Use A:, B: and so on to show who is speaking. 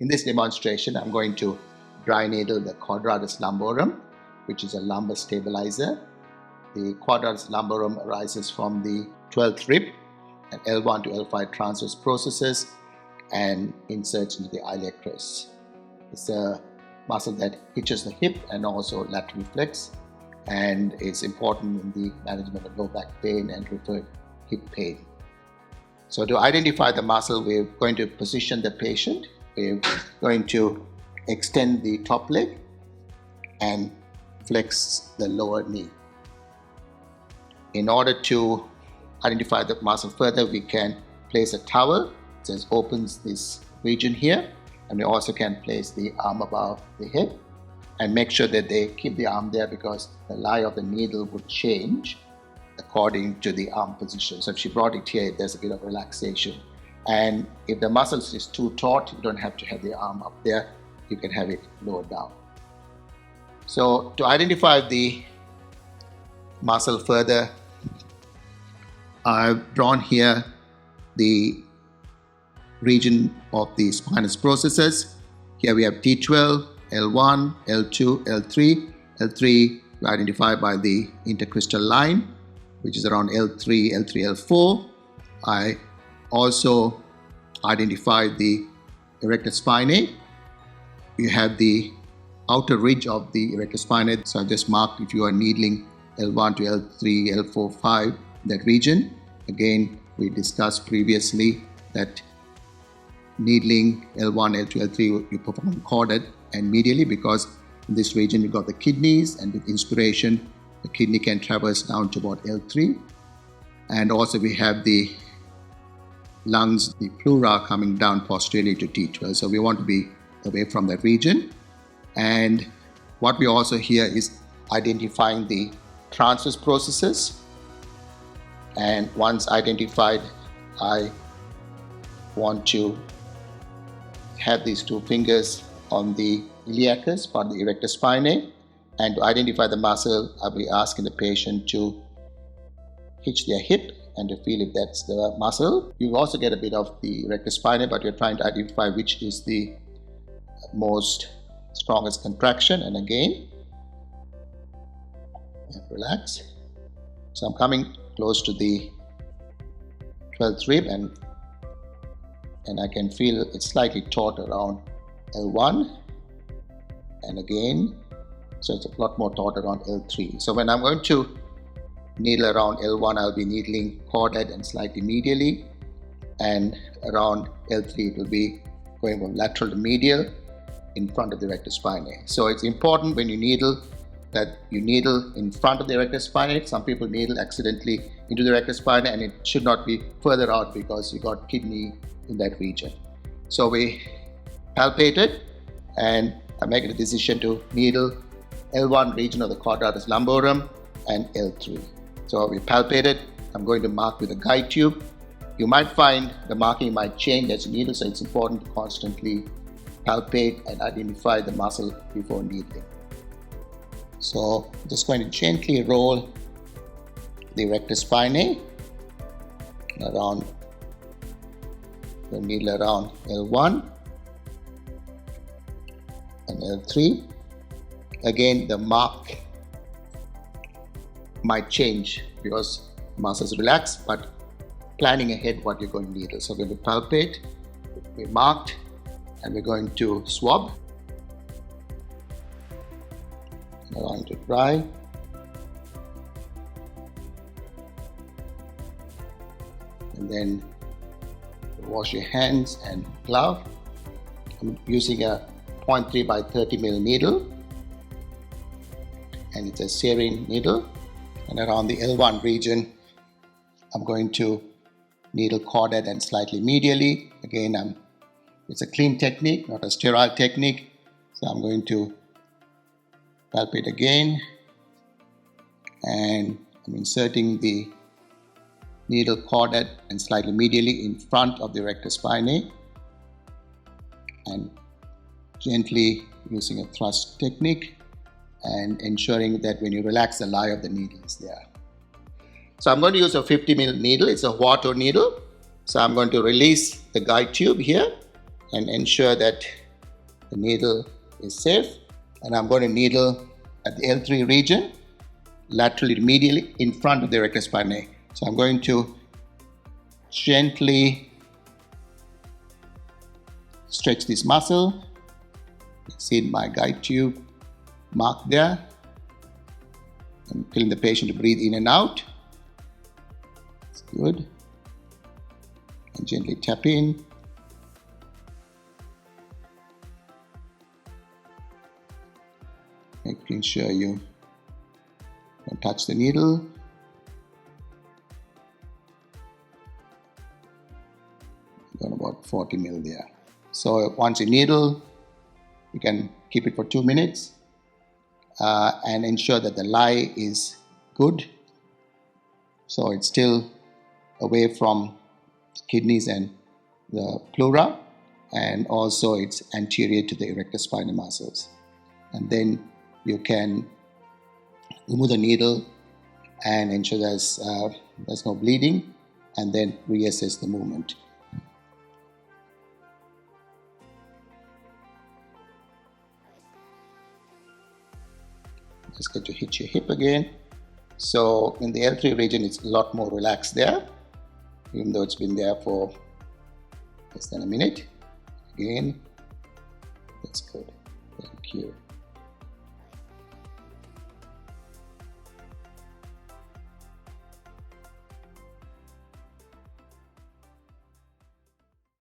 A: In this demonstration, I'm going to dry needle the Quadratus Lumborum, which is a lumbar stabilizer. The Quadratus Lumborum arises from the 12th rib and L1 to L5 transverse processes and inserts into the iliac crest. It's a muscle that hitches the hip and also lateral flex, and it's important in the management of low back pain and referred hip pain. So to identify the muscle, we're going to position the patient. We're going to extend the top leg and flex the lower knee. In order to identify the muscle further, we can place a towel that opens this region here, and we also can place the arm above the head and make sure that they keep the arm there, because the lie of the needle would change according to the arm position. So if she brought it here, there's a bit of relaxation. And if the muscles is too taut, you don't have to have the arm up there. You can have it lower down. So to identify the muscle further, I've drawn here the region of the spinous processes. Here we have T12, L1, L2, L3. L3 we identify by the intercostal line, which is around L3, L4. I also identified the erector spinae. You have the outer ridge of the erector spinae. So I just marked if you are needling L1 to L3, L4, 5, that region. Again, we discussed previously that needling L1, L2, L3, you perform corded and medially, because in this region you got the kidneys, and with inspiration, the kidney can traverse down to about L3. And also we have the lungs, the pleura, coming down posteriorly to T12. So we want to be away from that region. And what we also here is identifying the transverse processes. And once identified, I want to have these two fingers on the iliacus, part of the erector spinae. And to identify the muscle, I'll be asking the patient to hitch their hip and to feel if that's the muscle. You also get a bit of the erector spinae, but you're trying to identify which is the most strongest contraction. And again, and relax. So I'm coming close to the 12th rib, and I can feel it's slightly taut around L1, and again, so it's a lot more taut around L3. So when I'm going to needle around L1, I'll be needling corded and slightly medially, and around L3 it will be going from lateral to medial in front of the erector spinae. So it's important when you needle that you needle in front of the erector spinae. Some people needle accidentally into the erector spinae, and it should not be further out because you got kidney in that region. So we palpate it, and I make a decision to needle L1 region of the Quadratus Lumborum and L3. So we palpate it. I'm going to mark with a guide tube. You might find the marking might change as you needle, so it's important to constantly palpate and identify the muscle before needling. So I'm just going to gently roll the erector spinae around the needle around L1 and L3. Again, the mark might change because muscles relax, but planning ahead what you're going to needle. So we're going to palpate, we marked, and we're going to swab. Allowing to dry. And then wash your hands and glove. I'm using a 0.3 by 30 mil needle, and it's a serine needle. And around the L1 region, I'm going to needle corded and slightly medially. Again, it's a clean technique, not a sterile technique. So I'm going to palpate again, and I'm inserting the needle corded and slightly medially in front of the erector spinae, and gently using a thrust technique and ensuring that when you relax, the lie of the needle is there. So I'm going to use a 50 mil needle. It's a Wato needle. So I'm going to release the guide tube here and ensure that the needle is safe, and I'm going to needle at the L3 region, laterally medially in front of the erector spinae. So I'm going to gently stretch this muscle. See my guide tube marked there. I'm telling the patient to breathe in and out. That's good. And gently tap in. Making sure you don't touch the needle. Got about 40 mil there. So once you needle, you can keep it for 2 minutes and ensure that the lie is good. So it's still away from the kidneys and the pleura, and also it's anterior to the erector spinae muscles. And then you can remove the needle and ensure there's no bleeding, and then reassess the movement. Just going to hit your hip again. So in the L3 region, it's a lot more relaxed there, even though it's been there for less than a minute. Again, that's good. Thank you.